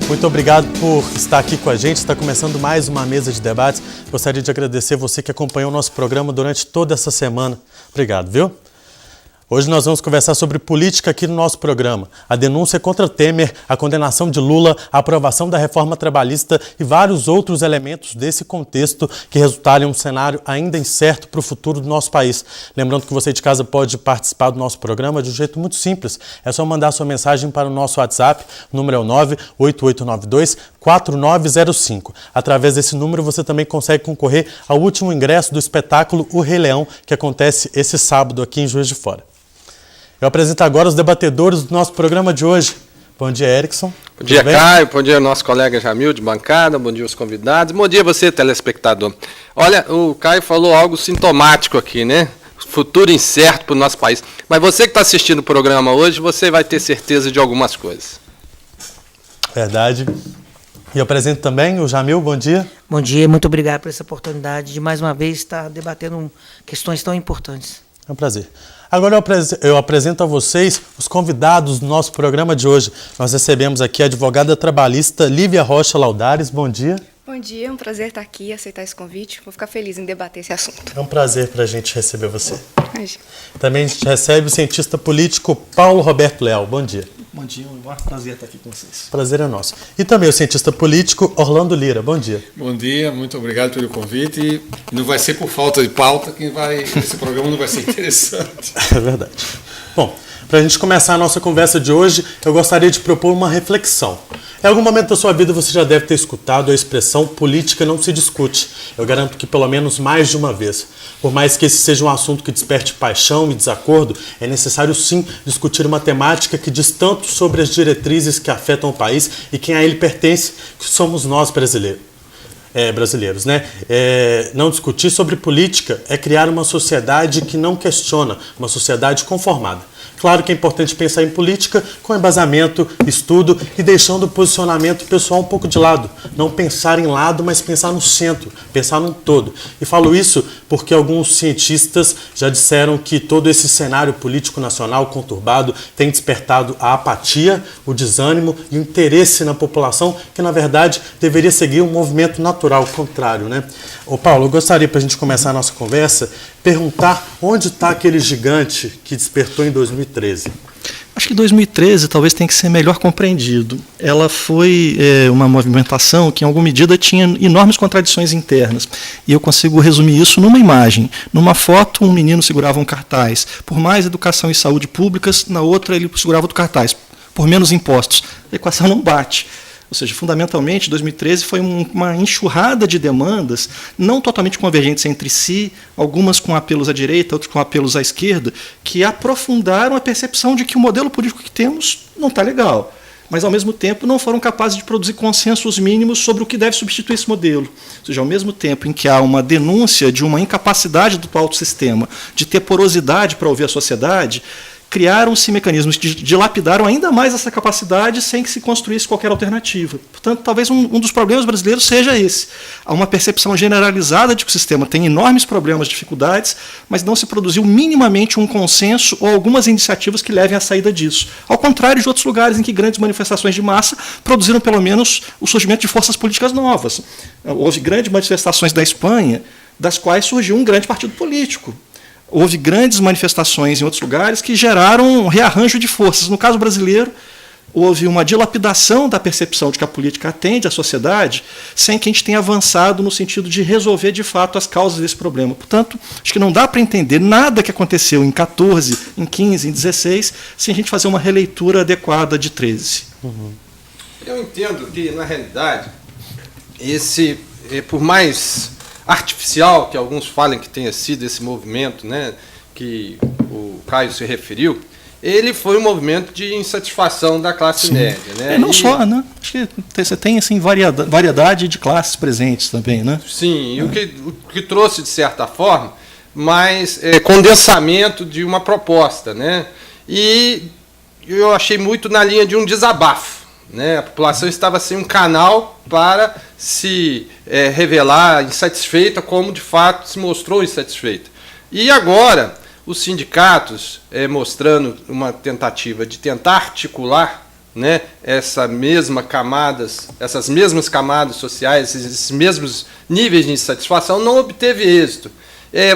Muito obrigado por estar aqui com a gente. Está começando mais uma mesa de debates. Gostaria de agradecer você que acompanhou o nosso programa durante toda essa semana. Obrigado, viu? Hoje nós vamos conversar sobre política aqui no nosso programa. A denúncia contra Temer, a condenação de Lula, a aprovação da reforma trabalhista e vários outros elementos desse contexto que resultaram em um cenário ainda incerto para o futuro do nosso país. Lembrando que você de casa pode participar do nosso programa de um jeito muito simples. É só mandar sua mensagem para o nosso WhatsApp, o número é o 98892-4905. Através desse número você também consegue concorrer ao último ingresso do espetáculo O Rei Leão, que acontece esse sábado aqui em Juiz de Fora. Eu apresento agora os debatedores do nosso programa de hoje. Bom dia, Erickson. Bom dia, Caio. Bom dia, nosso colega Jamil, de bancada. Bom dia, os convidados. Bom dia, você, telespectador. Olha, o Caio falou algo sintomático aqui, né? Futuro incerto para o nosso país. Mas você que está assistindo o programa hoje, você vai ter certeza de algumas coisas. Verdade. E eu apresento também o Jamil. Bom dia. Bom dia, muito obrigado por essa oportunidade de, mais uma vez, estar debatendo questões tão importantes. É um prazer. Agora eu apresento a vocês os convidados do nosso programa de hoje. Nós recebemos aqui a advogada trabalhista Lívia Rocha Laudares. Bom dia. Bom dia, é um prazer estar aqui e aceitar esse convite. Vou ficar feliz em debater esse assunto. É um prazer para a gente receber você. Imagina. Também a gente recebe o cientista político Paulo Roberto Leal. Bom dia. Bom dia, um prazer estar aqui com vocês. Prazer é nosso. E também o cientista político Orlando Lira. Bom dia. Bom dia, muito obrigado pelo convite. E não vai ser por falta de pauta que esse programa não vai ser interessante. É verdade. Bom, para a gente começar a nossa conversa de hoje, eu gostaria de propor uma reflexão. Em algum momento da sua vida você já deve ter escutado a expressão política não se discute. Eu garanto que pelo menos mais de uma vez. Por mais que esse seja um assunto que desperte paixão e desacordo, é necessário sim discutir uma temática que diz tanto sobre as diretrizes que afetam o país e quem a ele pertence, que somos nós brasileiros, né? Não discutir sobre política é criar uma sociedade que não questiona, uma sociedade conformada. Claro que é importante pensar em política com embasamento, estudo e deixando o posicionamento pessoal um pouco de lado. Não pensar em lado, mas pensar no centro, pensar num todo. E falo isso porque alguns cientistas já disseram que todo esse cenário político nacional conturbado tem despertado a apatia, o desânimo e o interesse na população, que na verdade deveria seguir um movimento natural, contrário, né? Ô Paulo, eu gostaria, para a gente começar a nossa conversa, perguntar onde está aquele gigante que despertou em 2013. Acho que 2013 talvez tenha que ser melhor compreendido. Ela foi uma movimentação que, em alguma medida, tinha enormes contradições internas. E eu consigo resumir isso numa imagem. Numa foto, um menino segurava um cartaz. Por mais educação e saúde públicas, na outra ele segurava outro cartaz. Por menos impostos. A equação não bate. Ou seja, fundamentalmente, 2013 foi uma enxurrada de demandas, não totalmente convergentes entre si, algumas com apelos à direita, outras com apelos à esquerda, que aprofundaram a percepção de que o modelo político que temos não está legal. Mas, ao mesmo tempo, não foram capazes de produzir consensos mínimos sobre o que deve substituir esse modelo. Ou seja, ao mesmo tempo em que há uma denúncia de uma incapacidade do atual sistema de ter porosidade para ouvir a sociedade, criaram-se mecanismos que dilapidaram ainda mais essa capacidade sem que se construísse qualquer alternativa. Portanto, talvez um dos problemas brasileiros seja esse. Há uma percepção generalizada de que o sistema tem enormes problemas, dificuldades, mas não se produziu minimamente um consenso ou algumas iniciativas que levem à saída disso. Ao contrário de outros lugares em que grandes manifestações de massa produziram, pelo menos, o surgimento de forças políticas novas. Houve grandes manifestações da Espanha, das quais surgiu um grande partido político. Houve grandes manifestações em outros lugares que geraram um rearranjo de forças. No caso brasileiro, houve uma dilapidação da percepção de que a política atende à sociedade, sem que a gente tenha avançado no sentido de resolver, de fato, as causas desse problema. Portanto, acho que não dá para entender nada que aconteceu em 14, em 15, em 16, sem a gente fazer uma releitura adequada de 13. Uhum. Eu entendo que, na realidade, por mais artificial que alguns falem que tenha sido esse movimento, né, que o Caio se referiu, ele foi um movimento de insatisfação da classe média. Né? Não só, né? Acho que você tem assim, variedade de classes presentes também. Né? Sim, e o que trouxe, de certa forma, mais condensamento de uma proposta. Né? E eu achei muito na linha de um desabafo. Né? A população estava sem um canal para se revelar insatisfeita, como de fato se mostrou insatisfeita. E agora, os sindicatos mostrando uma tentativa de tentar articular né, essas mesmas camadas sociais, esses mesmos níveis de insatisfação, não obteve êxito.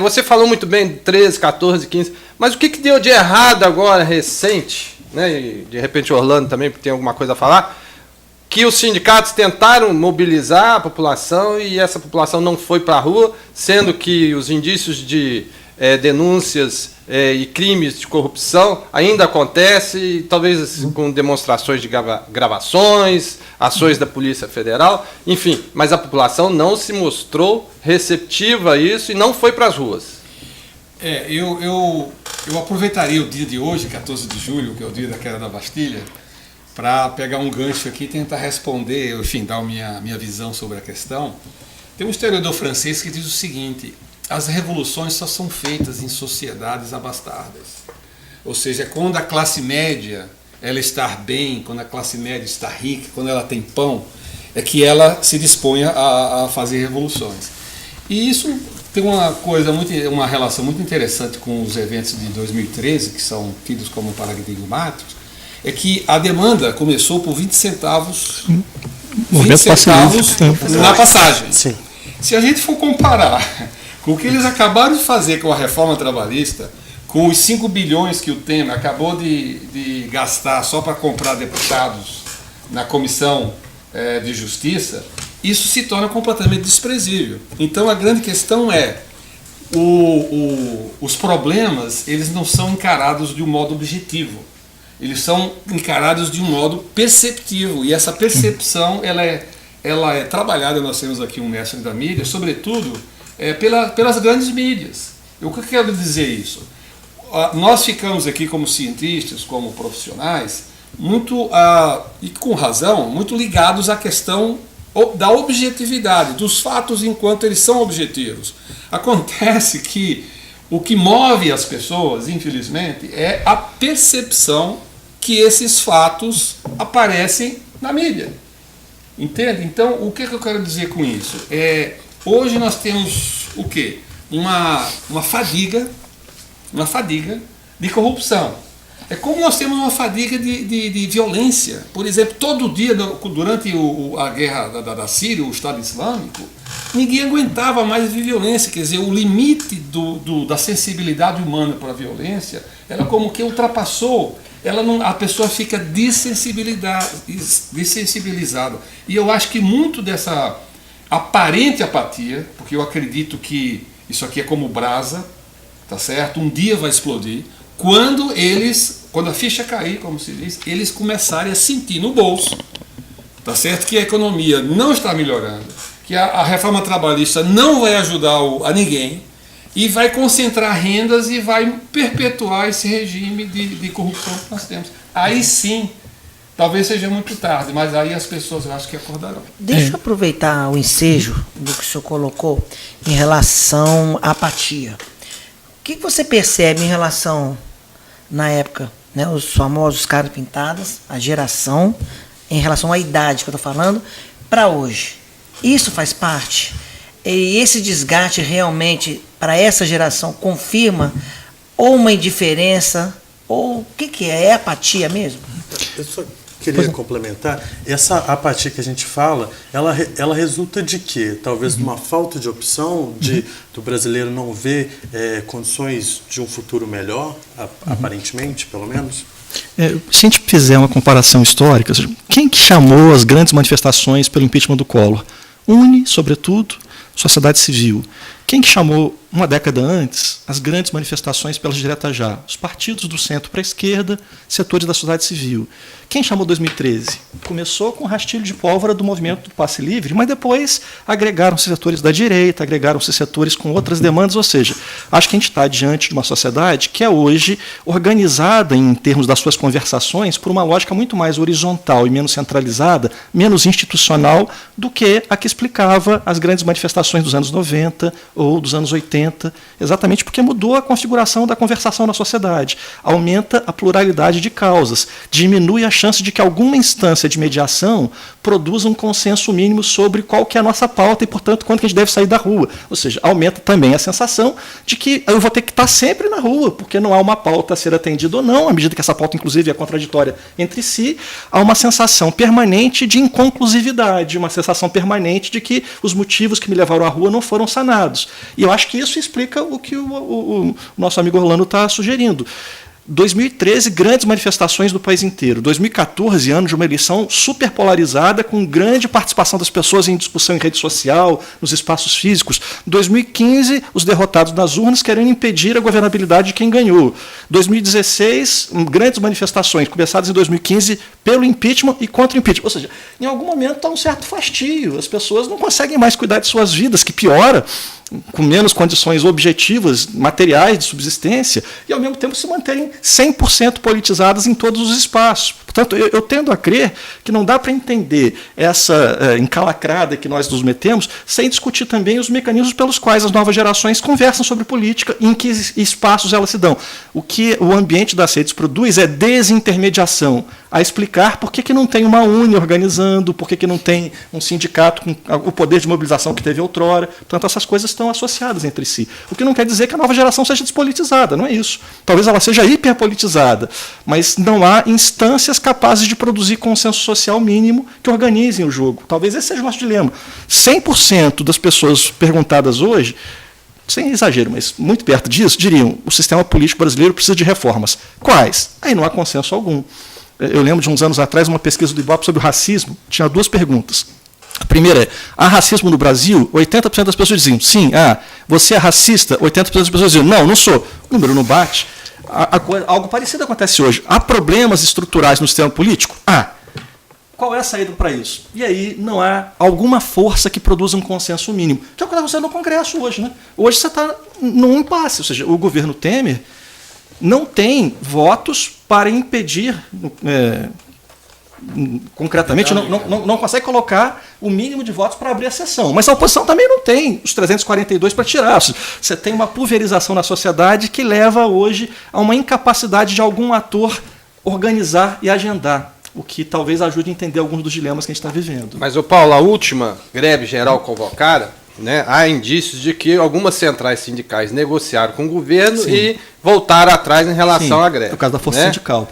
Você falou muito bem de 13, 14, 15, mas o que deu de errado agora, recente, né, e de repente Orlando também tem alguma coisa a falar, que os sindicatos tentaram mobilizar a população e essa população não foi para a rua, sendo que os indícios de denúncias e crimes de corrupção ainda acontecem, talvez com demonstrações de gravações, ações da Polícia Federal, enfim, mas a população não se mostrou receptiva a isso e não foi para as ruas. Eu aproveitaria o dia de hoje, 14 de julho, que é o dia da queda da Bastilha, para pegar um gancho aqui e tentar responder, enfim, dar a minha visão sobre a questão. Tem um historiador francês que diz o seguinte: as revoluções só são feitas em sociedades abastadas. Ou seja, quando a classe média ela está bem, quando a classe média está rica, quando ela tem pão, é que ela se dispõe a fazer revoluções. E isso tem uma relação muito interessante com os eventos de 2013, que são tidos como paradigmáticos, é que a demanda começou por 20 centavos, na passagem. Sim. Se a gente for comparar com o que eles acabaram de fazer com a reforma trabalhista, com os 5 bilhões que o Temer acabou de gastar só para comprar deputados na Comissão de Justiça, isso se torna completamente desprezível. Então a grande questão é, os problemas eles não são encarados de um modo objetivo, eles são encarados de um modo perceptivo, e essa percepção ela é trabalhada. Nós temos aqui um mestre da mídia, sobretudo pelas grandes mídias. O que eu quero dizer isso? Nós ficamos aqui como cientistas, como profissionais, muito, e com razão, muito ligados à questão da objetividade, dos fatos enquanto eles são objetivos. Acontece que o que move as pessoas, infelizmente, é a percepção que esses fatos aparecem na mídia. Entende? Então, o que eu quero dizer com isso? Hoje nós temos o quê? Uma fadiga de corrupção. É como nós temos uma fadiga de violência. Por exemplo, todo dia, durante a guerra da Síria, o Estado Islâmico, ninguém aguentava mais de violência. Quer dizer, o limite da sensibilidade humana para a violência, ela como que ultrapassou. A pessoa fica dessensibilizada. E eu acho que muito dessa aparente apatia, porque eu acredito que isso aqui é como brasa, tá certo? Um dia vai explodir. Quando a ficha cair, como se diz, eles começarem a sentir no bolso, tá certo? Que a economia não está melhorando, que a reforma trabalhista não vai ajudar a ninguém, e vai concentrar rendas e vai perpetuar esse regime de corrupção que nós temos. Aí sim, talvez seja muito tarde, mas aí as pessoas eu acho que acordarão. Deixa eu aproveitar o ensejo do que o senhor colocou em relação à apatia. O que você percebe em relação, na época, né, os famosos caras pintadas, a geração, em relação à idade que eu estou falando, para hoje? Isso faz parte? E esse desgaste realmente, para essa geração, confirma ou uma indiferença, ou o que é? É apatia mesmo? Eu só queria complementar. Essa apatia que a gente fala, ela resulta de quê? Talvez de uma falta de opção, do brasileiro não ver condições de um futuro melhor, aparentemente, pelo menos? Se a gente fizer uma comparação histórica, quem que chamou as grandes manifestações pelo impeachment do Collor? Sobretudo, sociedade civil. Quem que chamou, uma década antes, as grandes manifestações pelas diretas já? Os partidos do centro para a esquerda, setores da sociedade civil. Quem chamou 2013? Começou com o rastilho de pólvora do movimento do passe livre, mas depois agregaram-se setores da direita, agregaram-se setores com outras demandas, ou seja, acho que a gente está diante de uma sociedade que é hoje organizada em termos das suas conversações por uma lógica muito mais horizontal e menos centralizada, menos institucional do que a que explicava as grandes manifestações dos anos 90 ou dos anos 80, exatamente porque mudou a configuração da conversação na sociedade, aumenta a pluralidade de causas, diminui a chance de que alguma instância de mediação produza um consenso mínimo sobre qual que é a nossa pauta e, portanto, quando que a gente deve sair da rua. Ou seja, aumenta também a sensação de que eu vou ter que estar sempre na rua, porque não há uma pauta a ser atendida ou não, à medida que essa pauta, inclusive, é contraditória entre si, há uma sensação permanente de inconclusividade, uma sensação permanente de que os motivos que me levaram à rua não foram sanados. E eu acho que isso explica o que o nosso amigo Orlando está sugerindo. 2013, grandes manifestações do país inteiro. 2014, ano de uma eleição super polarizada, com grande participação das pessoas em discussão em rede social, nos espaços físicos. 2015, os derrotados nas urnas querendo impedir a governabilidade de quem ganhou. 2016, grandes manifestações, começadas em 2015 pelo impeachment e contra o impeachment. Ou seja, em algum momento há um certo fastio. As pessoas não conseguem mais cuidar de suas vidas, que piora, com menos condições objetivas, materiais de subsistência, e ao mesmo tempo se manterem 100% politizadas em todos os espaços. Portanto, eu tendo a crer que não dá para entender essa encalacrada que nós nos metemos sem discutir também os mecanismos pelos quais as novas gerações conversam sobre política e em que espaços elas se dão. O que o ambiente das redes produz é desintermediação, a explicar por que não tem uma UNE organizando, por que não tem um sindicato com o poder de mobilização que teve outrora. Portanto, essas coisas estão associadas entre si. O que não quer dizer que a nova geração seja despolitizada, não é isso. Talvez ela seja hiperpolitizada, mas não há instâncias capazes de produzir consenso social mínimo que organizem o jogo. Talvez esse seja o nosso dilema. 100% das pessoas perguntadas hoje, sem exagero, mas muito perto disso, diriam: o sistema político brasileiro precisa de reformas. Quais? Aí não há consenso algum. Eu lembro de uns anos atrás uma pesquisa do Ibope sobre o racismo, tinha 2 perguntas. A primeira é: há racismo no Brasil? 80% das pessoas diziam sim. Você é racista? 80% das pessoas diziam não, não sou. O número não bate. Algo parecido acontece hoje. Há problemas estruturais no sistema político? Qual é a saída para isso? E aí não há alguma força que produza um consenso mínimo. Que é o que está acontecendo no Congresso hoje. Né? Hoje você está num impasse. Ou seja, o governo Temer não tem votos para impedir, concretamente, não consegue colocar o mínimo de votos para abrir a sessão. Mas a oposição também não tem os 342 para tirar. Você tem uma pulverização na sociedade que leva hoje a uma incapacidade de algum ator organizar e agendar, o que talvez ajude a entender alguns dos dilemas que a gente está vivendo. Mas, Paulo, a última greve geral convocada, né, há indícios de que algumas centrais sindicais negociaram com o governo Sim. e voltaram atrás em relação à greve. No caso da força sindical.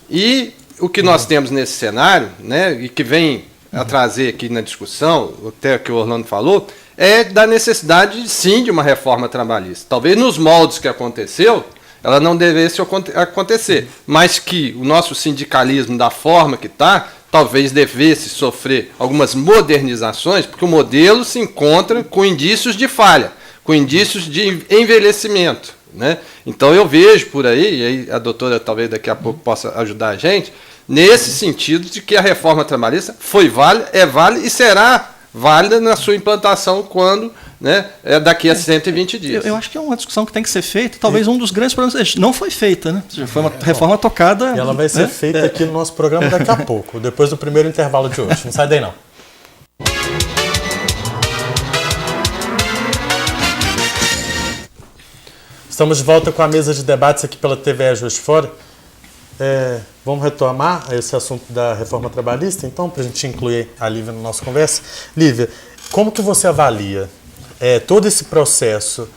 E o que nós temos nesse cenário, né, e que vem a trazer aqui na discussão, até que o Orlando falou, é da necessidade, sim, de uma reforma trabalhista. Talvez nos moldes que aconteceu, ela não devesse acontecer, mas que o nosso sindicalismo, da forma que está, talvez devesse sofrer algumas modernizações, porque o modelo se encontra com indícios de falha, com indícios de envelhecimento. Né? Então eu vejo por aí, e aí a doutora talvez daqui a pouco possa ajudar a gente, nesse sentido de que a reforma trabalhista foi válida, é válida e será válida na sua implantação quando, né, daqui a 120 dias. Eu acho que é uma discussão que tem que ser feita. Talvez um dos grandes problemas não foi feita, né? Foi uma reforma tocada. E ela vai ser feita aqui no nosso programa daqui a pouco, depois do primeiro intervalo de hoje. Não sai daí não. Estamos de volta com a mesa de debates aqui pela TVE Juiz de Fora. Vamos retomar esse assunto da reforma trabalhista, então, para a gente incluir a Lívia na nossa conversa. Lívia, como que você avalia todo esse processo,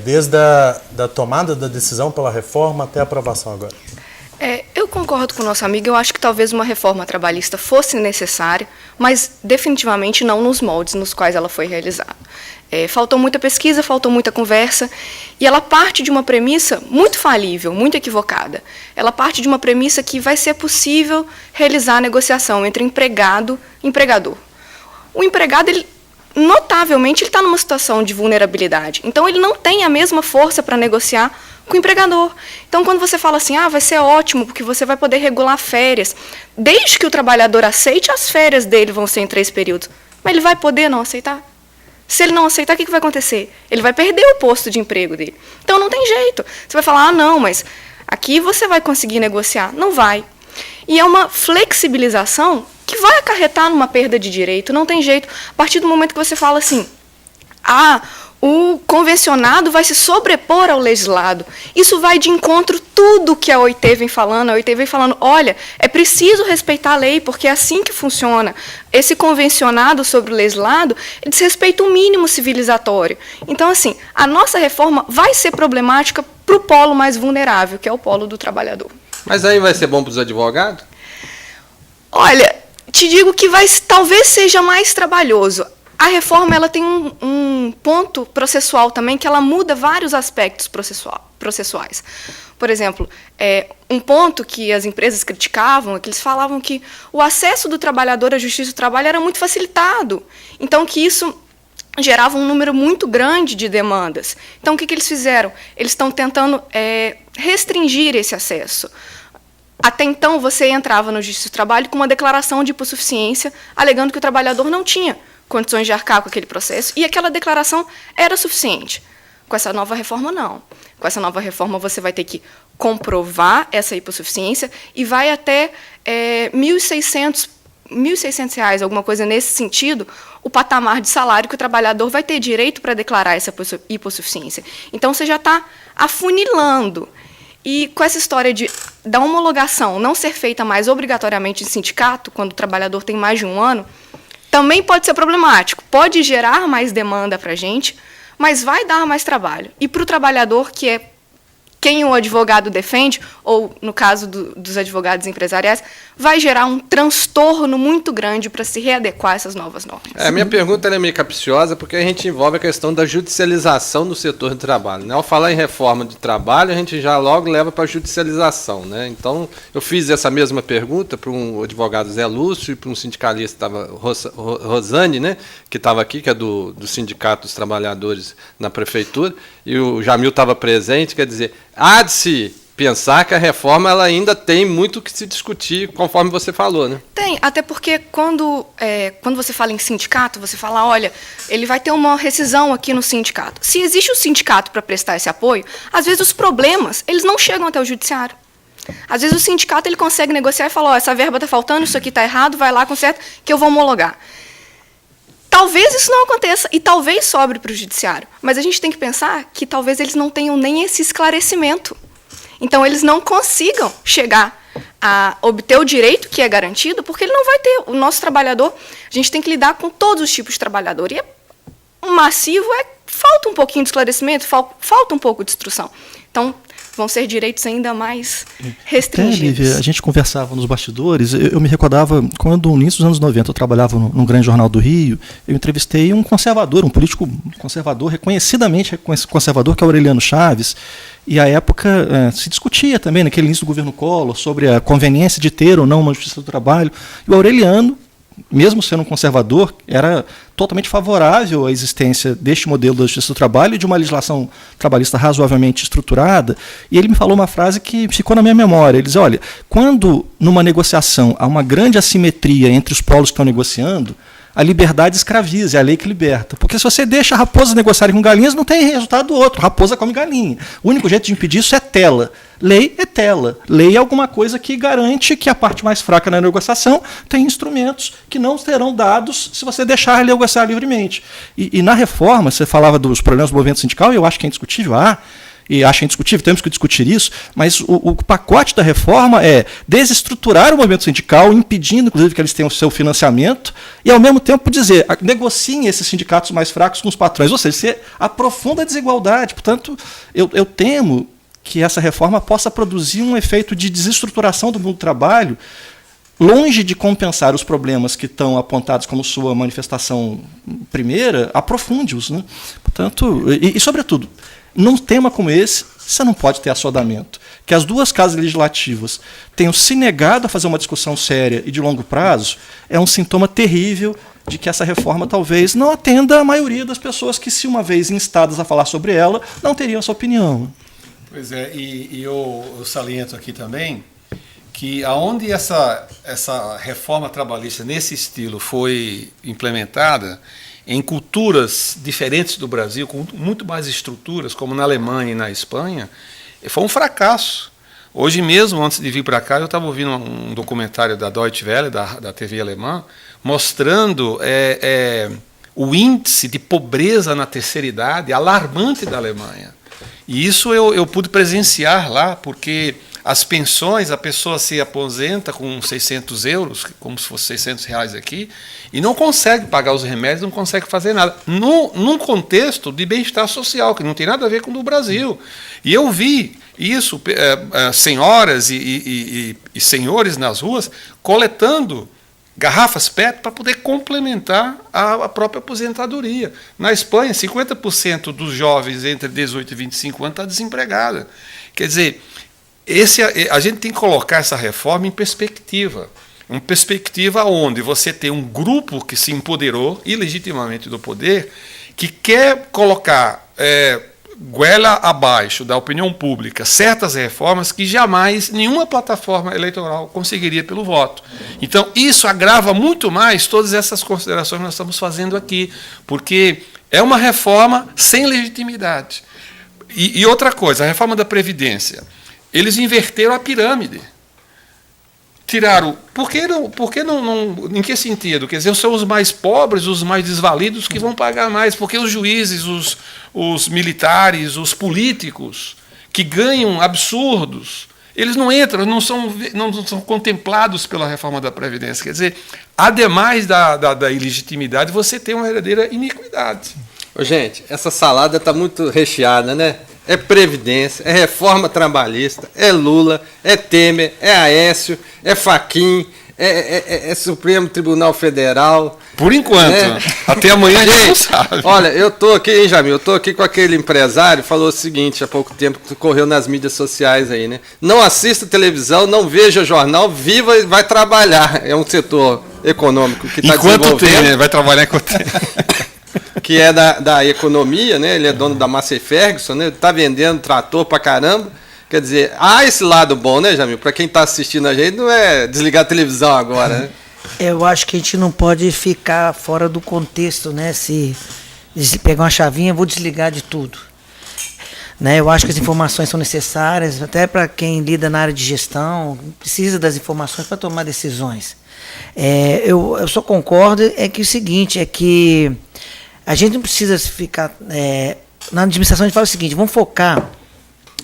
desde a tomada da decisão pela reforma até a aprovação agora? Eu concordo com o nosso amigo, eu acho que talvez uma reforma trabalhista fosse necessária, mas definitivamente não nos moldes nos quais ela foi realizada. Faltou muita pesquisa, faltou muita conversa, e ela parte de uma premissa muito falível, muito equivocada. Ela parte de uma premissa que vai ser possível realizar a negociação entre empregado e empregador. O empregado, notavelmente, ele está numa situação de vulnerabilidade, então ele não tem a mesma força para negociar com o empregador. Então, quando você fala assim, vai ser ótimo, porque você vai poder regular férias, desde que o trabalhador aceite, as férias dele vão ser em 3 períodos. Mas ele vai poder não aceitar? Se ele não aceitar, o que vai acontecer? Ele vai perder o posto de emprego dele. Então, não tem jeito. Você vai falar, não, mas aqui você vai conseguir negociar. Não vai. E é uma flexibilização que vai acarretar numa perda de direito. Não tem jeito. A partir do momento que você fala assim, o convencionado vai se sobrepor ao legislado. Isso vai de encontro tudo que a OIT vem falando. A OIT vem falando, olha, é preciso respeitar a lei, porque é assim que funciona. Esse convencionado sobre o legislado, ele desrespeita o mínimo civilizatório. Então, assim, a nossa reforma vai ser problemática para o polo mais vulnerável, que é o polo do trabalhador. Mas aí vai ser bom para os advogados? Olha, te digo que talvez seja mais trabalhoso. A reforma ela tem um ponto processual também, que ela muda vários aspectos processuais. Por exemplo, um ponto que as empresas criticavam é que eles falavam que o acesso do trabalhador à justiça do trabalho era muito facilitado. Então, que isso gerava um número muito grande de demandas. Então, o que eles fizeram? Eles estão tentando restringir esse acesso. Até então, você entrava no Justiça do Trabalho com uma declaração de hipossuficiência, alegando que o trabalhador não tinha condições de arcar com aquele processo, e aquela declaração era suficiente. Com essa nova reforma, não. Com essa nova reforma, você vai ter que comprovar essa hipossuficiência e vai até R$1.600, alguma coisa nesse sentido, o patamar de salário que o trabalhador vai ter direito para declarar essa hipossuficiência. Então, você já está afunilando. E com essa história da homologação não ser feita mais obrigatoriamente em sindicato, quando o trabalhador tem mais de um ano, também pode ser problemático. Pode gerar mais demanda para a gente, mas vai dar mais trabalho. E para o trabalhador, que é quem o advogado defende, ou no caso dos advogados empresariais, vai gerar um transtorno muito grande para se readequar a essas novas normas. A minha pergunta é meio capciosa, porque a gente envolve a questão da judicialização do setor de trabalho, né? Ao falar em reforma de trabalho, a gente já logo leva para a judicialização, né? Então, eu fiz essa mesma pergunta para um advogado Zé Lúcio e para um sindicalista, Rosane, né? Que estava aqui, que é do Sindicato dos Trabalhadores na Prefeitura, e o Jamil estava presente, quer dizer, há de se pensar que a reforma ela ainda tem muito que se discutir, conforme você falou, né? Tem, até porque quando você fala em sindicato, você fala, olha, ele vai ter uma rescisão aqui no sindicato. Se existe o sindicato para prestar esse apoio, às vezes os problemas, eles não chegam até o judiciário. Às vezes o sindicato ele consegue negociar e falar, ó, essa verba está faltando, isso aqui está errado, vai lá, conserta, que eu vou homologar. Talvez isso não aconteça e talvez sobre para o judiciário, mas a gente tem que pensar que talvez eles não tenham nem esse esclarecimento. Então, eles não consigam chegar a obter o direito que é garantido, porque ele não vai ter. O nosso trabalhador, a gente tem que lidar com todos os tipos de trabalhador. E o massivo falta um pouquinho de esclarecimento, falta um pouco de instrução. Então, vão ser direitos ainda mais restringidos. Lívia, a gente conversava nos bastidores, eu me recordava, quando no início dos anos 90 eu trabalhava num grande jornal do Rio, eu entrevistei um conservador, um político conservador, reconhecidamente conservador, que é Aureliano Chaves, e à época se discutia também, naquele início do governo Collor, sobre a conveniência de ter ou não uma justiça do trabalho, e o Aureliano, mesmo sendo um conservador, era totalmente favorável à existência deste modelo da justiça do trabalho e de uma legislação trabalhista razoavelmente estruturada, e ele me falou uma frase que ficou na minha memória. Ele diz, olha, quando numa negociação há uma grande assimetria entre os polos que estão negociando, a liberdade escraviza, é a lei que liberta. Porque se você deixa raposas negociarem com galinhas, não tem resultado do outro. Raposa come galinha. O único jeito de impedir isso é tela. Lei é tela. Lei é alguma coisa que garante que a parte mais fraca na negociação tem instrumentos que não serão dados se você deixar negociar livremente. E na reforma, você falava dos problemas do movimento sindical, e eu acho que é indiscutível. E acho indiscutível, temos que discutir isso, mas o pacote da reforma é desestruturar o movimento sindical, impedindo, inclusive, que eles tenham o seu financiamento, e, ao mesmo tempo, dizer, negociem esses sindicatos mais fracos com os patrões, ou seja, você aprofunda a desigualdade. Portanto, eu temo que essa reforma possa produzir um efeito de desestruturação do mundo do trabalho, longe de compensar os problemas que estão apontados como sua manifestação primeira, aprofunde-os, né? Portanto, e sobretudo, num tema como esse, você não pode ter assodamento. Que as duas casas legislativas tenham se negado a fazer uma discussão séria e de longo prazo é um sintoma terrível de que essa reforma talvez não atenda a maioria das pessoas que, se uma vez instadas a falar sobre ela, não teriam essa opinião. Pois é, e eu saliento aqui também que aonde essa reforma trabalhista nesse estilo foi implementada, em culturas diferentes do Brasil, com muito mais estruturas, como na Alemanha e na Espanha, foi um fracasso. Hoje mesmo, antes de vir para cá, eu estava ouvindo um documentário da Deutsche Welle, da TV alemã, mostrando o índice de pobreza na terceira idade alarmante da Alemanha. E isso eu pude presenciar lá, porque as pensões, a pessoa se aposenta com 600 euros, como se fosse 600 reais aqui, e não consegue pagar os remédios, não consegue fazer nada. Num contexto de bem-estar social, que não tem nada a ver com o do Brasil. E eu vi isso, senhoras e senhores nas ruas, coletando garrafas PET para poder complementar a própria aposentadoria. Na Espanha, 50% dos jovens entre 18 e 25 anos está desempregada. Quer dizer, a gente tem que colocar essa reforma em perspectiva. Uma perspectiva onde você tem um grupo que se empoderou ilegitimamente do poder, que quer colocar goela abaixo da opinião pública certas reformas que jamais nenhuma plataforma eleitoral conseguiria pelo voto. Então, isso agrava muito mais todas essas considerações que nós estamos fazendo aqui, porque é uma reforma sem legitimidade. E outra coisa, a reforma da Previdência. Eles inverteram a pirâmide. Tiraram. Por que não? Em que sentido? Quer dizer, são os mais pobres, os mais desvalidos que vão pagar mais, porque os juízes, os militares, os políticos, que ganham absurdos, eles não entram, não são contemplados pela reforma da Previdência. Quer dizer, ademais da ilegitimidade, você tem uma verdadeira iniquidade. Ô, gente, essa salada está muito recheada, né? É Previdência, é reforma trabalhista, é Lula, é Temer, é Aécio, é Fachin, é Supremo Tribunal Federal. Por enquanto. Até amanhã a gente não sabe. Olha, eu tô aqui, hein, Jamil? Eu tô aqui com aquele empresário, falou o seguinte há pouco tempo, que correu nas mídias sociais aí, né? Não assista televisão, não veja jornal, viva e vai trabalhar. É um setor econômico que está desenvolvendo. Enquanto tem, né? Vai trabalhar enquanto tem. Que é da economia, né? Ele é dono da Massey Ferguson, né? Ele está vendendo trator pra caramba. Quer dizer, há esse lado bom, né, Jamil? Para quem está assistindo a gente, não é desligar a televisão agora, né? Eu acho que a gente não pode ficar fora do contexto, né? Se pegar uma chavinha, vou desligar de tudo. Né? Eu acho que as informações são necessárias, até para quem lida na área de gestão, precisa das informações para tomar decisões. Eu só concordo que o seguinte, é que a gente não precisa ficar... na administração a gente fala o seguinte, vamos focar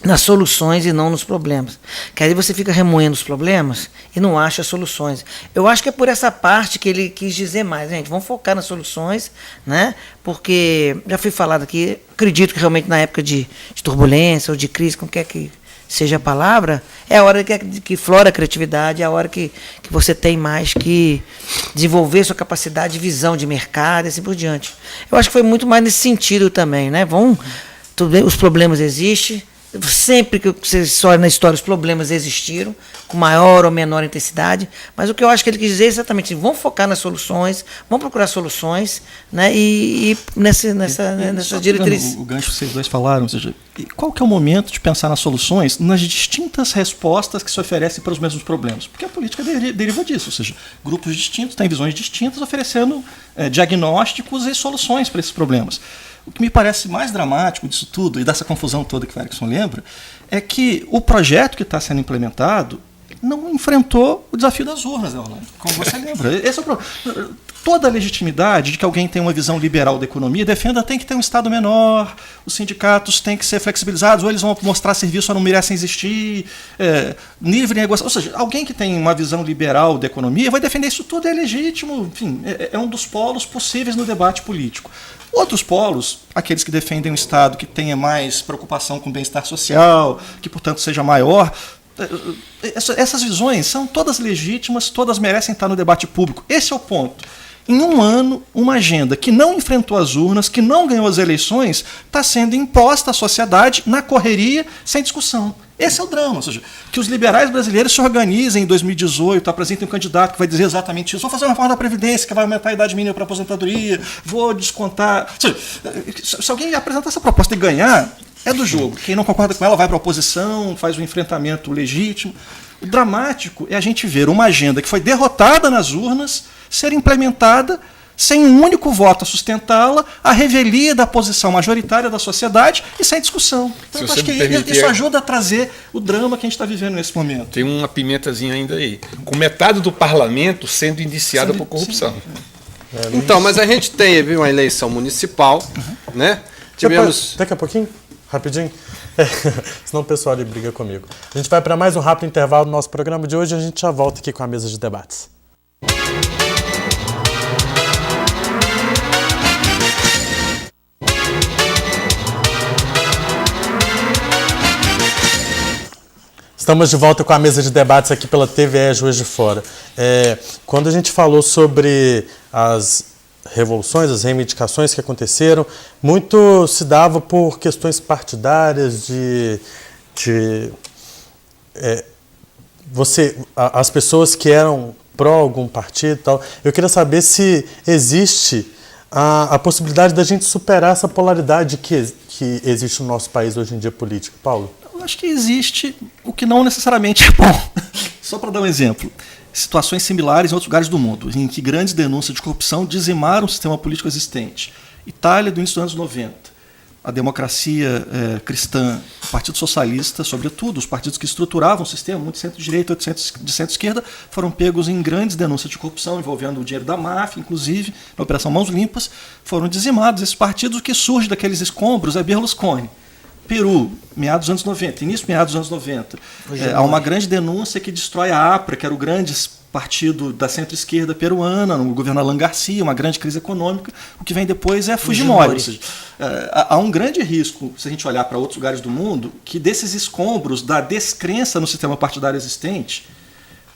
nas soluções e não nos problemas. Que aí você fica remoendo os problemas e não acha soluções. Eu acho que é por essa parte que ele quis dizer mais. Gente, vamos focar nas soluções, né? Porque, já foi falado aqui, acredito que realmente na época de turbulência ou de crise, como quer que seja a palavra, é a hora que flora a criatividade, é a hora que você tem mais que desenvolver sua capacidade de visão de mercado e assim por diante. Eu acho que foi muito mais nesse sentido também, né? Tudo bem, os problemas existem, sempre que você olha na história, os problemas existiram, com maior ou menor intensidade, mas o que eu acho que ele quis dizer é exatamente, vamos focar nas soluções, vamos procurar soluções, né, e nessa diretriz. O gancho que vocês dois falaram, ou seja, qual que é o momento de pensar nas soluções, nas distintas respostas que se oferecem para os mesmos problemas? Porque a política deriva disso, ou seja, grupos distintos têm visões distintas oferecendo diagnósticos e soluções para esses problemas. O que me parece mais dramático disso tudo, e dessa confusão toda que o Erickson lembra, é que o projeto que está sendo implementado não enfrentou o desafio das urnas, né, Orlando? Como você lembra. Esse é o problema. Toda a legitimidade de que alguém tem uma visão liberal da economia defenda tem que ter um Estado menor, os sindicatos têm que ser flexibilizados, ou eles vão mostrar serviço ou não merecem existir, livre negociação. Ou seja, alguém que tem uma visão liberal da economia vai defender isso tudo, é legítimo, enfim, é um dos polos possíveis no debate político. Outros polos, aqueles que defendem um Estado que tenha mais preocupação com o bem-estar social, que, portanto, seja maior, essas visões são todas legítimas, todas merecem estar no debate público. Esse é o ponto. Em um ano, uma agenda que não enfrentou as urnas, que não ganhou as eleições, está sendo imposta à sociedade na correria, sem discussão. Esse é o drama, ou seja, que os liberais brasileiros se organizem em 2018, apresentem um candidato que vai dizer exatamente isso, vou fazer uma reforma da Previdência, que vai aumentar a idade mínima para a aposentadoria, vou descontar... Ou seja, se alguém apresentar essa proposta e ganhar, é do jogo. Quem não concorda com ela vai para a oposição, faz um enfrentamento legítimo. O dramático é a gente ver uma agenda que foi derrotada nas urnas ser implementada sem um único voto a sustentá-la, a revelia da posição majoritária da sociedade e sem discussão. Então, eu acho que isso ajuda a trazer o drama que a gente está vivendo nesse momento. Tem uma pimentazinha ainda aí. Com metade do parlamento sendo indiciada por corrupção. Então, mas a gente teve uma eleição municipal, né? Tivemos... Daqui a pouquinho, rapidinho, senão o pessoal ali briga comigo. A gente vai para mais um rápido intervalo do nosso programa de hoje e a gente já volta aqui com a mesa de debates. Estamos de volta com a mesa de debates aqui pela TVE Juiz de Fora. Quando a gente falou sobre as revoluções, as reivindicações que aconteceram, muito se dava por questões partidárias as pessoas que eram pró algum partido e tal. Eu queria saber se existe a possibilidade da gente superar essa polaridade que existe no nosso país hoje em dia político. Paulo? Eu acho que existe, o que não necessariamente é bom. Só para dar um exemplo. Situações similares em outros lugares do mundo, em que grandes denúncias de corrupção dizimaram o sistema político existente. Itália, do início dos anos 90. A democracia cristã, o Partido Socialista, sobretudo, os partidos que estruturavam o sistema, muito centro-direita, de centro-esquerda, foram pegos em grandes denúncias de corrupção, envolvendo o dinheiro da máfia, inclusive, na Operação Mãos Limpas, foram dizimados. Esses partidos, o que surge daqueles escombros é Berlusconi. Peru, meados dos anos 90, meados dos anos 90. Há uma grande denúncia que destrói a APRA, que era o grande partido da centro-esquerda peruana, no governo Alan Garcia, uma grande crise econômica. O que vem depois é Fujimori. Ou seja, há um grande risco, se a gente olhar para outros lugares do mundo, que desses escombros da descrença no sistema partidário existente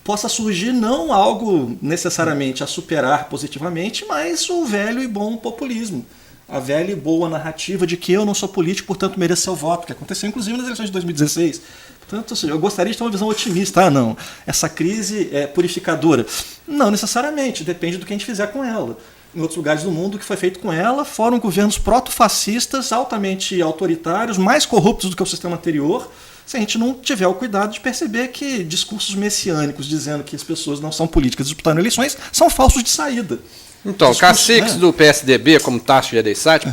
possa surgir não algo necessariamente a superar positivamente, mas o velho e bom populismo. A velha e boa narrativa de que eu não sou político, portanto mereço seu voto, que aconteceu inclusive nas eleições de 2016. Portanto, eu gostaria de ter uma visão otimista. Não, essa crise é purificadora. Não necessariamente, depende do que a gente fizer com ela. Em outros lugares do mundo, o que foi feito com ela foram governos proto-fascistas, altamente autoritários, mais corruptos do que o sistema anterior, se a gente não tiver o cuidado de perceber que discursos messiânicos dizendo que as pessoas não são políticas disputando eleições são falsos de saída. Então, caciques do PSDB, como Tasso Gereissati,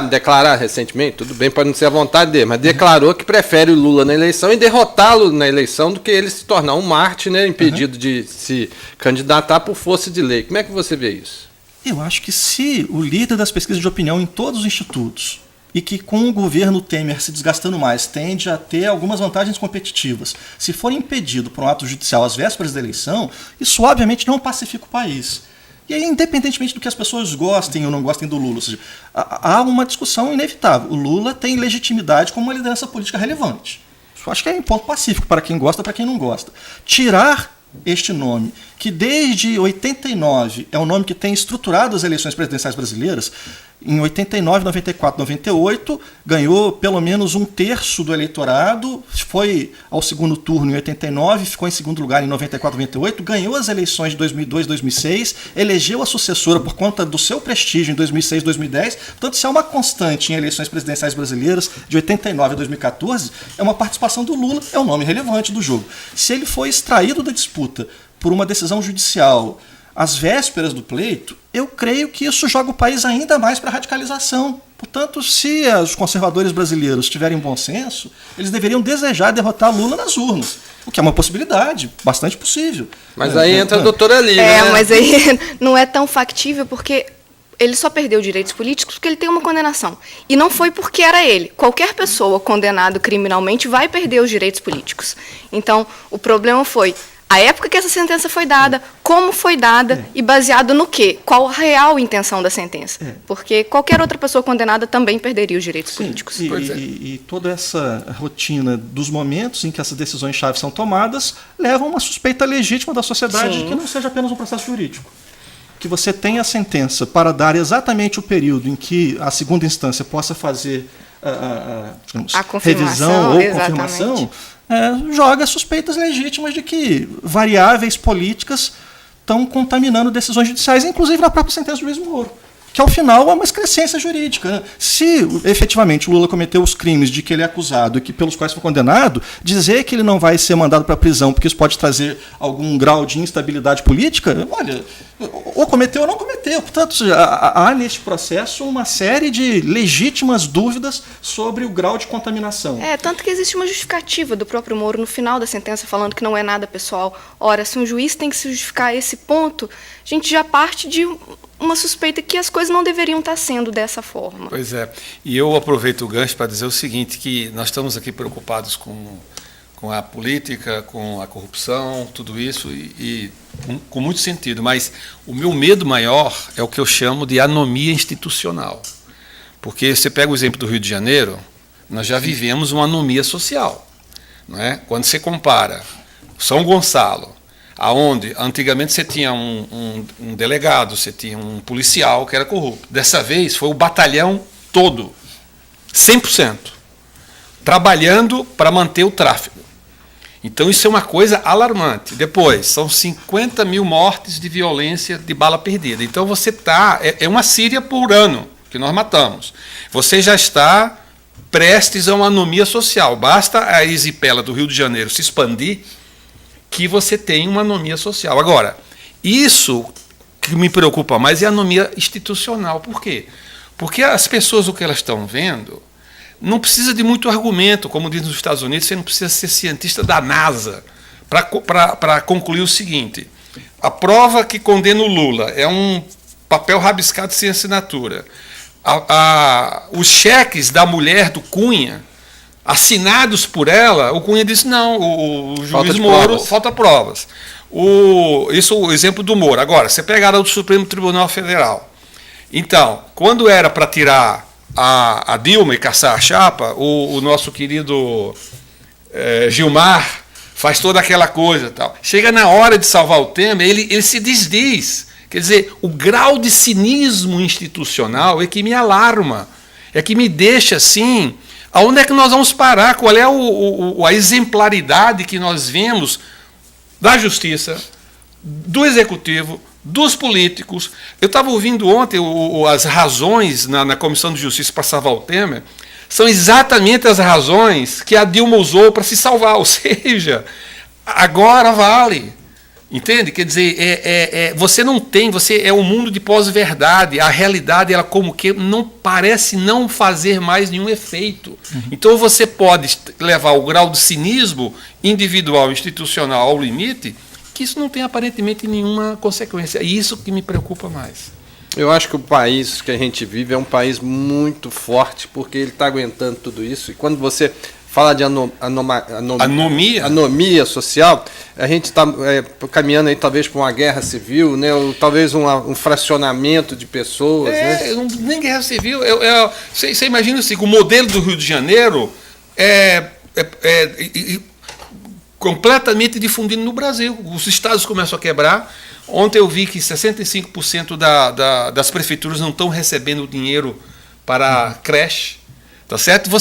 declararam recentemente, tudo bem, pode não ser a vontade dele, mas declarou que prefere o Lula na eleição e derrotá-lo na eleição do que ele se tornar um mártir, né, impedido de se candidatar por força de lei. Como é que você vê isso? Eu acho que se o líder das pesquisas de opinião em todos os institutos, e que com o governo Temer se desgastando mais, tende a ter algumas vantagens competitivas, se for impedido por um ato judicial às vésperas da eleição, isso obviamente não pacifica o país. E aí, independentemente do que as pessoas gostem ou não gostem do Lula, ou seja, há uma discussão inevitável. O Lula tem legitimidade como uma liderança política relevante. Isso acho que é um ponto pacífico para quem gosta e para quem não gosta. Tirar este nome, que desde 89 é um nome que tem estruturado as eleições presidenciais brasileiras, em 89, 94, 98, ganhou pelo menos 1/3 do eleitorado, foi ao segundo turno em 89, ficou em segundo lugar em 94, 98, ganhou as eleições de 2002, 2006, elegeu a sucessora por conta do seu prestígio em 2006, 2010. Portanto, isso é uma constante em eleições presidenciais brasileiras de 89 a 2014, é uma participação do Lula, é um nome relevante do jogo. Se ele for extraído da disputa por uma decisão judicial às vésperas do pleito, eu creio que isso joga o país ainda mais para a radicalização. Portanto, se os conservadores brasileiros tiverem bom senso, eles deveriam desejar derrotar Lula nas urnas, o que é uma possibilidade bastante possível. Mas aí entra a doutora Lívia, né? Mas aí não é tão factível, porque ele só perdeu direitos políticos porque ele tem uma condenação. E não foi porque era ele. Qualquer pessoa condenada criminalmente vai perder os direitos políticos. Então, o problema foi a época que essa sentença foi dada, como foi dada e baseado no quê? Qual a real intenção da sentença? Porque qualquer outra pessoa condenada também perderia os direitos políticos. E toda essa rotina dos momentos em que essas decisões-chave são tomadas levam a uma suspeita legítima da sociedade de que não seja apenas um processo jurídico. Que você tenha a sentença para dar exatamente o período em que a segunda instância possa fazer a revisão ou confirmação, joga suspeitas legítimas de que variáveis políticas estão contaminando decisões judiciais, inclusive na própria sentença do juiz Moro, que ao final é uma excrescência jurídica, né? Se efetivamente o Lula cometeu os crimes de que ele é acusado e que pelos quais foi condenado, dizer que ele não vai ser mandado para a prisão porque isso pode trazer algum grau de instabilidade política, olha, ou cometeu ou não cometeu. Portanto, há neste processo uma série de legítimas dúvidas sobre o grau de contaminação. Tanto que existe uma justificativa do próprio Moro no final da sentença falando que não é nada pessoal. Ora, se um juiz tem que se justificar a esse ponto, a gente já parte de uma suspeita que as coisas não deveriam estar sendo dessa forma. Pois é. E eu aproveito o gancho para dizer o seguinte, que nós estamos aqui preocupados com a política, com a corrupção, tudo isso, e com muito sentido. Mas o meu medo maior é o que eu chamo de anomia institucional. Porque você pega o exemplo do Rio de Janeiro, nós já vivemos uma anomia social. Não é? Quando você compara São Gonçalo, aonde antigamente você tinha um delegado, você tinha um policial que era corrupto. Dessa vez foi o batalhão todo, 100%, trabalhando para manter o tráfego. Então isso é uma coisa alarmante. Depois, são 50 mil mortes de violência de bala perdida. Então você está... É uma Síria por ano que nós matamos. Você já está prestes a uma anomia social. Basta a erisipela do Rio de Janeiro se expandir que você tem uma anomia social. Agora, isso que me preocupa mais é a anomia institucional. Por quê? Porque as pessoas, o que elas estão vendo... Não precisa de muito argumento, como diz nos Estados Unidos, você não precisa ser cientista da NASA para concluir o seguinte: a prova que condena o Lula é um papel rabiscado sem assinatura. Os cheques da mulher do Cunha, assinados por ela, o Cunha disse não, o juiz Moro, falta provas. Isso é o exemplo do Moro. Agora, você pegar do Supremo Tribunal Federal. Então, quando era para tirar a Dilma e caçar a chapa, o nosso querido Gilmar faz toda aquela coisa. Tal. Chega na hora de salvar o Temer, ele se desdiz. Quer dizer, o grau de cinismo institucional é que me alarma, é que me deixa assim, aonde é que nós vamos parar? Qual é a exemplaridade que nós vemos da justiça, do executivo, dos políticos. Eu estava ouvindo ontem as razões na Comissão de Justiça para salvar o Temer, são exatamente as razões que a Dilma usou para se salvar, ou seja, agora vale. Entende? Quer dizer, você não tem, você é um mundo de pós-verdade, a realidade ela como que não parece não fazer mais nenhum efeito. Então você pode levar o grau de cinismo individual, institucional ao limite, que isso não tem aparentemente nenhuma consequência. É isso que me preocupa mais. Eu acho que o país que a gente vive é um país muito forte, porque ele está aguentando tudo isso. E quando você fala de anomia social, a gente está caminhando aí talvez para uma guerra civil, né? Ou talvez um fracionamento de pessoas. Né? Nem guerra civil. Você imagina assim, o modelo do Rio de Janeiro completamente difundido no Brasil. Os estados começam a quebrar. Ontem eu vi que 65% das prefeituras não estão recebendo dinheiro para creche. Tá certo?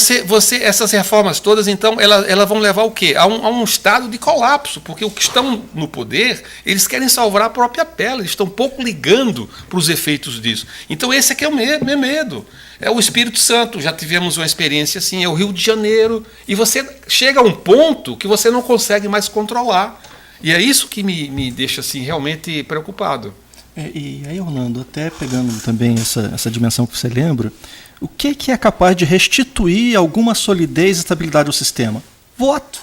Essas reformas todas, então, elas vão levar o quê? A um estado de colapso, porque os que estão no poder, eles querem salvar a própria pele, eles estão pouco ligando para os efeitos disso. Então, esse aqui é o meu medo. É o Espírito Santo, já tivemos uma experiência assim, é o Rio de Janeiro, e você chega a um ponto que você não consegue mais controlar. E é isso que me deixa assim, realmente preocupado. E aí, Orlando, até pegando também essa dimensão que você lembra, o que é capaz de restituir alguma solidez e estabilidade ao sistema? Voto.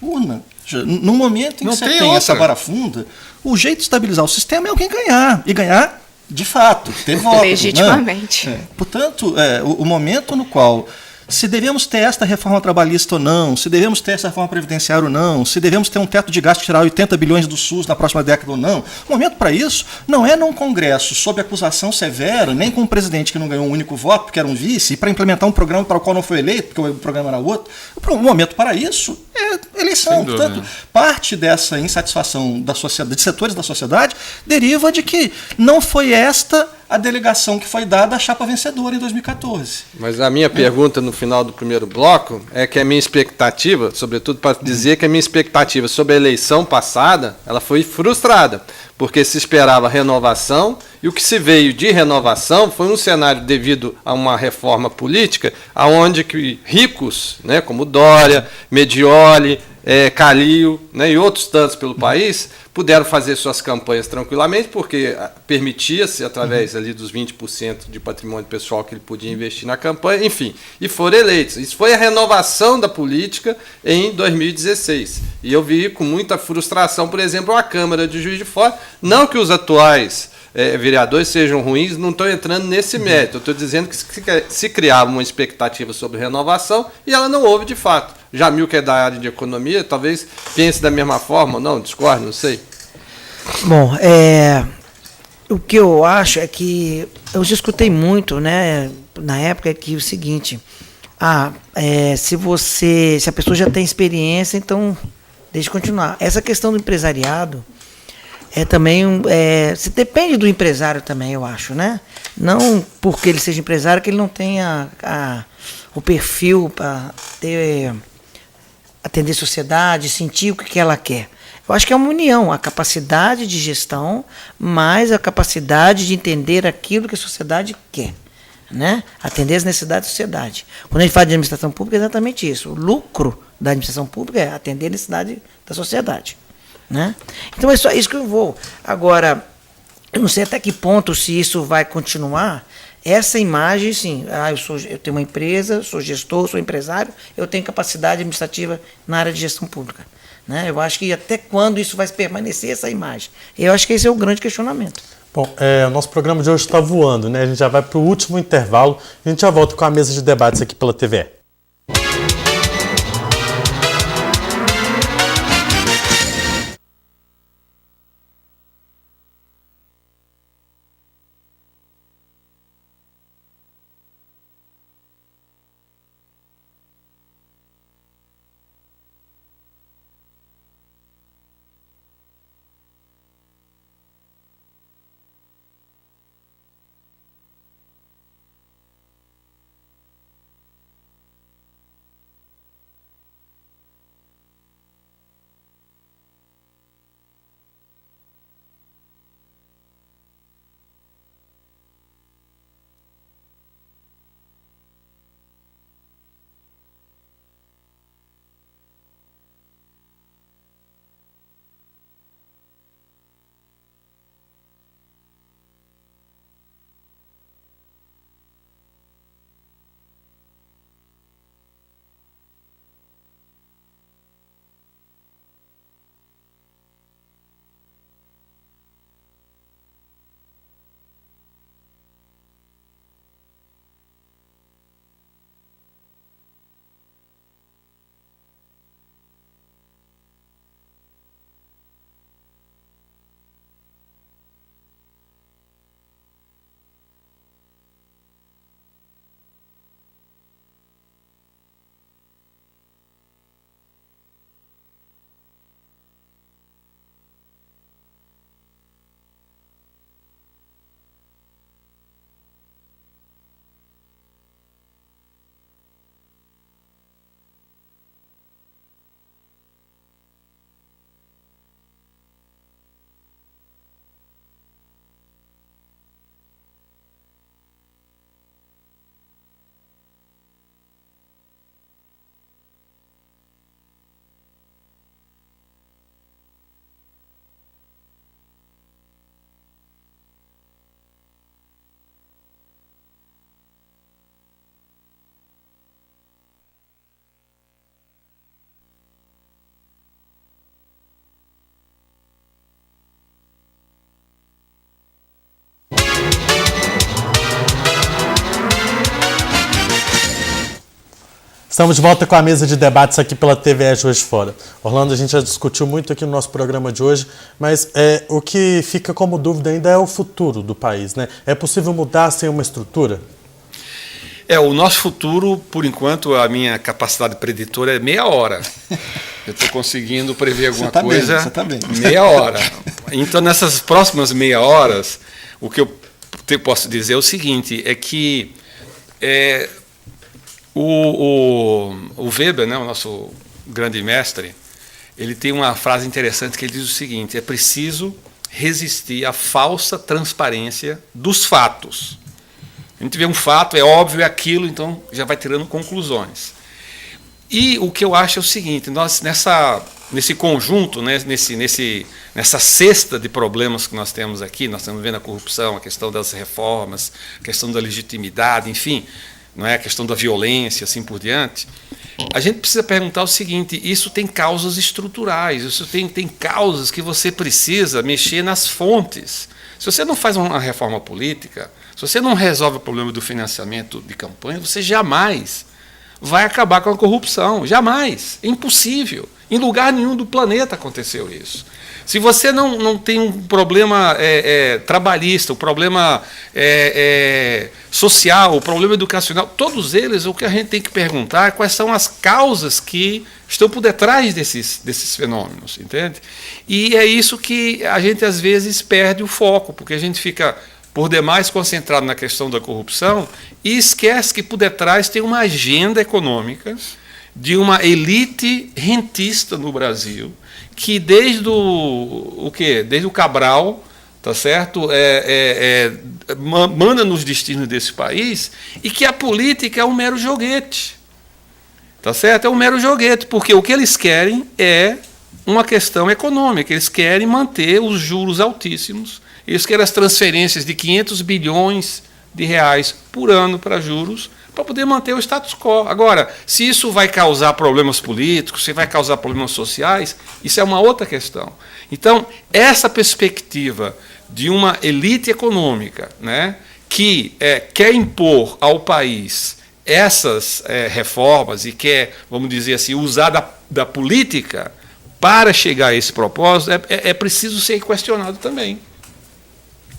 Urna. No momento em que você tem essa vara funda, o jeito de estabilizar o sistema é alguém ganhar. E ganhar, de fato, ter voto. Legitimamente. Portanto, o momento no qual se devemos ter esta reforma trabalhista ou não, se devemos ter essa reforma previdenciária ou não, se devemos ter um teto de gasto tirar 80 bilhões do SUS na próxima década ou não, o momento para isso não é num Congresso sob acusação severa, nem com um presidente que não ganhou um único voto, porque era um vice, e para implementar um programa para o qual não foi eleito, porque o programa era outro. O momento para isso é eleição. Portanto, parte dessa insatisfação da sociedade, de setores da sociedade deriva de que não foi esta a delegação que foi dada à chapa vencedora em 2014. Mas a minha pergunta no final do primeiro bloco é que a minha expectativa, sobretudo para dizer que a minha expectativa sobre a eleição passada, ela foi frustrada, porque se esperava renovação e o que se veio de renovação foi um cenário devido a uma reforma política onde que ricos, né, como Dória, Medioli, Calil, né, e outros tantos pelo país, puderam fazer suas campanhas tranquilamente, porque permitia-se, através ali dos 20% de patrimônio pessoal que ele podia investir na campanha, enfim, e foram eleitos. Isso foi a renovação da política em 2016. E eu vi com muita frustração, por exemplo, a Câmara de Juiz de Fora, não que os atuais vereadores sejam ruins, não estou entrando nesse mérito. Estou dizendo que se criava uma expectativa sobre renovação e ela não houve de fato. Jamil, que é da área de economia, talvez pense da mesma forma, não, discordo, não sei. Bom, o que eu acho é que eu já escutei muito, né, na época, que o seguinte, se a pessoa já tem experiência, então deixa eu continuar. Essa questão do empresariado também se depende do empresário também, eu acho, né? Não porque ele seja empresário que ele não tenha o perfil para atender a sociedade, sentir o que ela quer. Eu acho que é uma união, a capacidade de gestão, mais a capacidade de entender aquilo que a sociedade quer, né? Atender as necessidades da sociedade. Quando a gente fala de administração pública, é exatamente isso. O lucro da administração pública é atender a necessidade da sociedade, né? Então é só isso que eu vou. Agora, eu não sei até que ponto, se isso vai continuar, essa imagem, sim, eu tenho uma empresa, sou gestor, sou empresário, eu tenho capacidade administrativa na área de gestão pública. Né? Eu acho que até quando isso vai permanecer, essa imagem? Eu acho que esse é o grande questionamento. Bom, o nosso programa de hoje está voando, né? A gente já vai para o último intervalo, a gente já volta com a mesa de debates aqui pela TVE. Estamos de volta com a mesa de debates aqui pela TVE Juiz de Fora. Orlando, a gente já discutiu muito aqui no nosso programa de hoje, mas o que fica como dúvida ainda é o futuro do país, né? É possível mudar sem uma estrutura? O nosso futuro, por enquanto, a minha capacidade preditora é meia hora. Eu estou conseguindo prever alguma coisa. Você tá bem. Meia hora. Então, nessas próximas meia horas, o que eu posso dizer é o seguinte, é que o Weber, né, o nosso grande mestre, ele tem uma frase interessante que ele diz o seguinte: é preciso resistir à falsa transparência dos fatos. A gente vê um fato, é óbvio, é aquilo, então já vai tirando conclusões. E o que eu acho é o seguinte: nós nesse conjunto, né, nessa cesta de problemas que nós temos aqui, nós estamos vendo a corrupção, a questão das reformas, a questão da legitimidade, enfim, não é, a questão da violência, assim por diante. A gente precisa perguntar o seguinte: isso tem causas estruturais, isso tem causas que você precisa mexer nas fontes. Se você não faz uma reforma política, se você não resolve o problema do financiamento de campanha, você jamais vai acabar com a corrupção. Jamais. É impossível. Em lugar nenhum do planeta aconteceu isso. Se você não tem um problema trabalhista, um problema social, um problema educacional, todos eles, o que a gente tem que perguntar é quais são as causas que estão por detrás desses fenômenos, entende? E é isso que a gente, às vezes, perde o foco, porque a gente fica, por demais, concentrado na questão da corrupção e esquece que, por detrás, tem uma agenda econômica de uma elite rentista no Brasil, que desde o Cabral, tá certo? Manda nos destinos desse país, e que a política é um mero joguete. Tá certo? É um mero joguete, porque o que eles querem é uma questão econômica, eles querem manter os juros altíssimos, eles querem as transferências de 500 bilhões de reais por ano para juros, para poder manter o status quo. Agora, se isso vai causar problemas políticos, se vai causar problemas sociais, isso é uma outra questão. Então, essa perspectiva de uma elite econômica, né, que quer impor ao país essas reformas e quer, vamos dizer assim, usar da política para chegar a esse propósito, é preciso ser questionado também.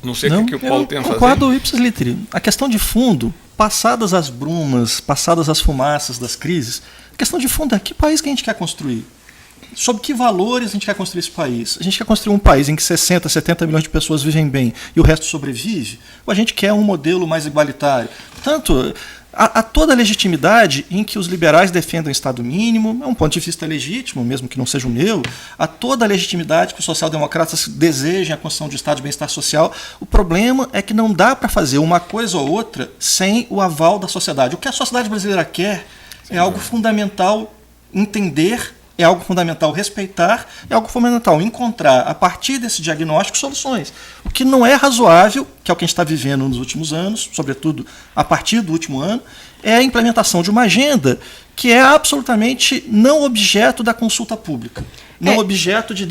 Não sei o que o Paulo tem a fazer. Concordo ipsis literi. A questão de fundo, passadas as brumas, passadas as fumaças das crises, a questão de fundo é que país que a gente quer construir? Sob que valores a gente quer construir esse país? A gente quer construir um país em que 60, 70 milhões de pessoas vivem bem e o resto sobrevive? Ou a gente quer um modelo mais igualitário? Portanto, há toda a legitimidade em que os liberais defendam o Estado mínimo, é um ponto de vista legítimo, mesmo que não seja o meu. Há toda a legitimidade que os social-democratas desejem a construção de Estado de bem-estar social. O problema é que não dá para fazer uma coisa ou outra sem o aval da sociedade. O que a sociedade brasileira quer é algo fundamental entender, é algo fundamental respeitar, é algo fundamental encontrar, a partir desse diagnóstico, soluções. O que não é razoável, que é o que a gente está vivendo nos últimos anos, sobretudo a partir do último ano, é a implementação de uma agenda que é absolutamente não objeto da consulta pública, não objeto de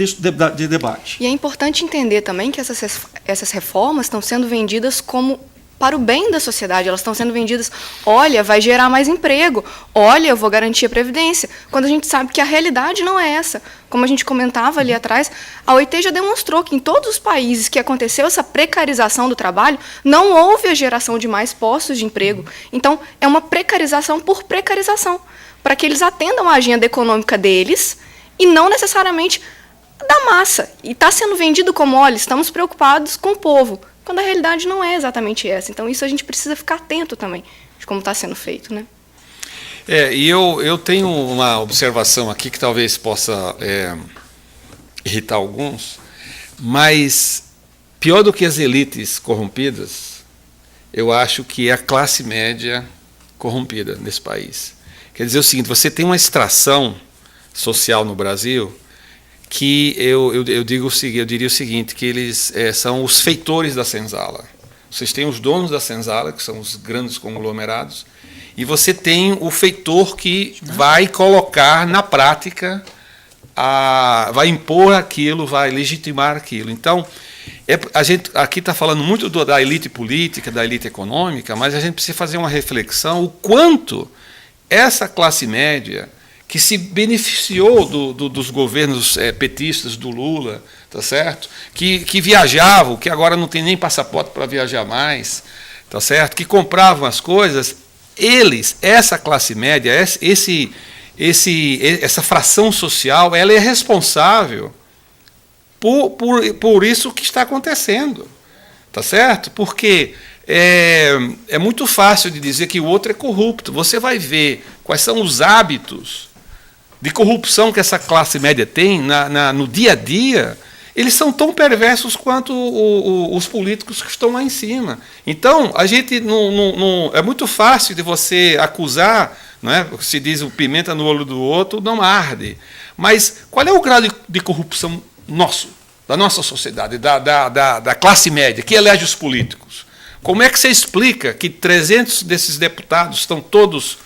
debate. E é importante entender também que essas reformas estão sendo vendidas como para o bem da sociedade, elas estão sendo vendidas, olha, vai gerar mais emprego, olha, eu vou garantir a previdência, quando a gente sabe que a realidade não é essa. Como a gente comentava ali atrás, a OIT já demonstrou que em todos os países que aconteceu essa precarização do trabalho, não houve a geração de mais postos de emprego. Então, é uma precarização por precarização, para que eles atendam a agenda econômica deles e não necessariamente da massa. E está sendo vendido como, olha, estamos preocupados com o povo, quando a realidade não é exatamente essa. Então, isso a gente precisa ficar atento também, de como está sendo feito, né? E eu tenho uma observação aqui que talvez possa irritar alguns, mas pior do que as elites corrompidas, eu acho que é a classe média corrompida nesse país. Quer dizer o seguinte, você tem uma extração social no Brasil que eu diria o seguinte, que eles são os feitores da senzala. Vocês têm os donos da senzala, que são os grandes conglomerados, e você tem o feitor que vai colocar na prática, vai impor aquilo, vai legitimar aquilo. Então, a gente aqui está falando muito da elite política, da elite econômica, mas a gente precisa fazer uma reflexão o quanto essa classe média que se beneficiou dos governos petistas do Lula, tá certo? Que viajavam, que agora não tem nem passaporte para viajar mais, tá certo? Que compravam as coisas, essa classe média, essa fração social, ela é responsável por isso que está acontecendo, tá certo? Porque é muito fácil de dizer que o outro é corrupto. Você vai ver quais são os hábitos de corrupção que essa classe média tem no dia a dia, eles são tão perversos quanto os políticos que estão lá em cima. Então, a gente é muito fácil de você acusar, não é? Se diz o pimenta no olho do outro, não arde. Mas qual é o grau de corrupção da nossa sociedade, da classe média, que elege os políticos? Como é que você explica que 300 desses deputados estão todos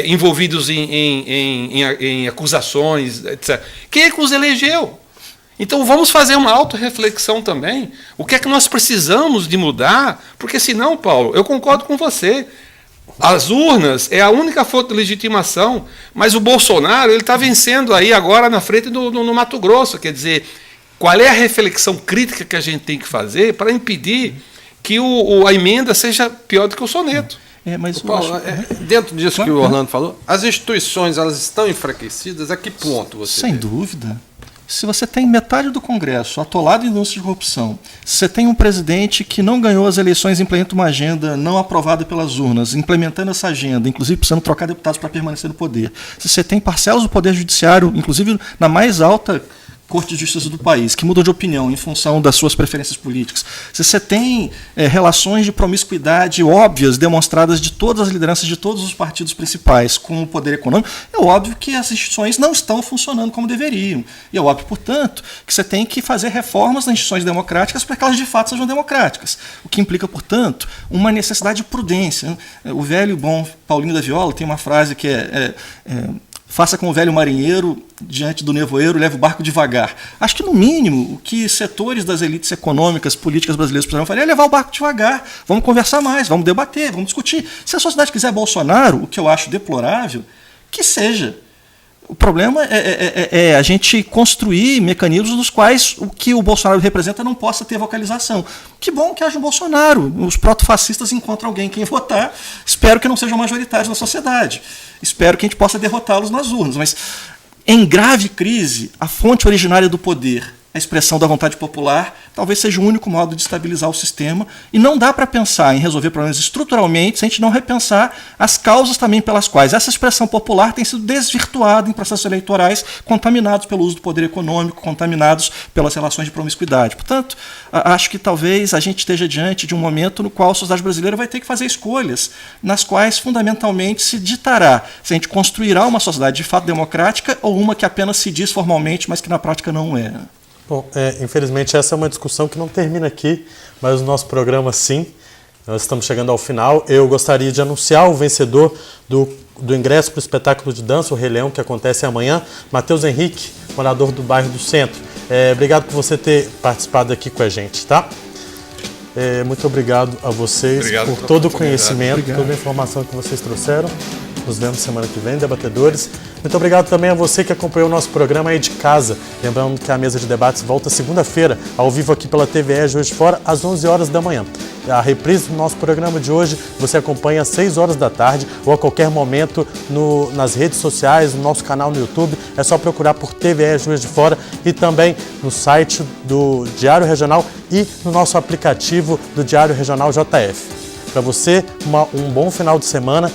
envolvidos em acusações, etc. Quem é que os elegeu? Então vamos fazer uma autorreflexão também. O que é que nós precisamos de mudar? Porque senão, Paulo, eu concordo com você. As urnas é a única fonte de legitimação, mas o Bolsonaro ele está vencendo aí agora na frente no Mato Grosso. Quer dizer, qual é a reflexão crítica que a gente tem que fazer para impedir que a emenda seja pior do que o soneto? Mas Paulo, dentro disso que o Orlando falou, as instituições elas estão enfraquecidas? A que ponto você Sem dúvida. Se você tem metade do Congresso atolado em denúncia de corrupção, se você tem um presidente que não ganhou as eleições e implementa uma agenda não aprovada pelas urnas, implementando essa agenda, inclusive precisando trocar deputados para permanecer no poder, se você tem parcelas do Poder Judiciário, inclusive na mais alta Corte de Justiça do país, que mudam de opinião em função das suas preferências políticas, se você tem relações de promiscuidade óbvias demonstradas de todas as lideranças de todos os partidos principais com o poder econômico, é óbvio que as instituições não estão funcionando como deveriam. E é óbvio, portanto, que você tem que fazer reformas nas instituições democráticas para que elas de fato sejam democráticas. O que implica, portanto, uma necessidade de prudência. O velho e bom Paulinho da Viola tem uma frase que faça como o velho marinheiro, diante do nevoeiro, leve o barco devagar. Acho que, no mínimo, o que setores das elites econômicas, políticas brasileiras precisam fazer é levar o barco devagar. Vamos conversar mais, vamos debater, vamos discutir. Se a sociedade quiser Bolsonaro, o que eu acho deplorável, que seja. O problema é a gente construir mecanismos nos quais o que o Bolsonaro representa não possa ter vocalização. Que bom que haja um Bolsonaro. Os protofascistas encontram alguém em quem votar. Espero que não sejam majoritários na sociedade. Espero que a gente possa derrotá-los nas urnas. Mas, em grave crise, a fonte originária do poder, a expressão da vontade popular, talvez seja o único modo de estabilizar o sistema. E não dá para pensar em resolver problemas estruturalmente se a gente não repensar as causas também pelas quais essa expressão popular tem sido desvirtuada em processos eleitorais contaminados pelo uso do poder econômico, contaminados pelas relações de promiscuidade. Portanto, acho que talvez a gente esteja diante de um momento no qual a sociedade brasileira vai ter que fazer escolhas nas quais fundamentalmente se ditará se a gente construirá uma sociedade de fato democrática ou uma que apenas se diz formalmente, mas que na prática não é. Bom, infelizmente essa é uma discussão que não termina aqui, mas o nosso programa sim. Nós estamos chegando ao final. Eu gostaria de anunciar o vencedor do ingresso para o espetáculo de dança, o Rei Leão, que acontece amanhã, Matheus Henrique, morador do bairro do Centro. Obrigado por você ter participado aqui com a gente, tá? Muito obrigado a vocês por todo o conhecimento, toda a informação que vocês trouxeram. Nos vemos semana que vem, debatedores. Muito obrigado também a você que acompanhou o nosso programa aí de casa. Lembrando que a mesa de debates volta segunda-feira, ao vivo aqui pela TVE Juiz de Fora, às 11 horas da manhã. A reprise do nosso programa de hoje você acompanha às 6 horas da tarde ou a qualquer momento nas redes sociais, no nosso canal no YouTube. É só procurar por TVE Juiz de Fora e também no site do Diário Regional e no nosso aplicativo do Diário Regional JF. Para você, um bom final de semana.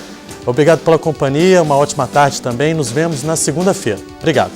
Obrigado pela companhia, uma ótima tarde também. Nos vemos na segunda-feira. Obrigado.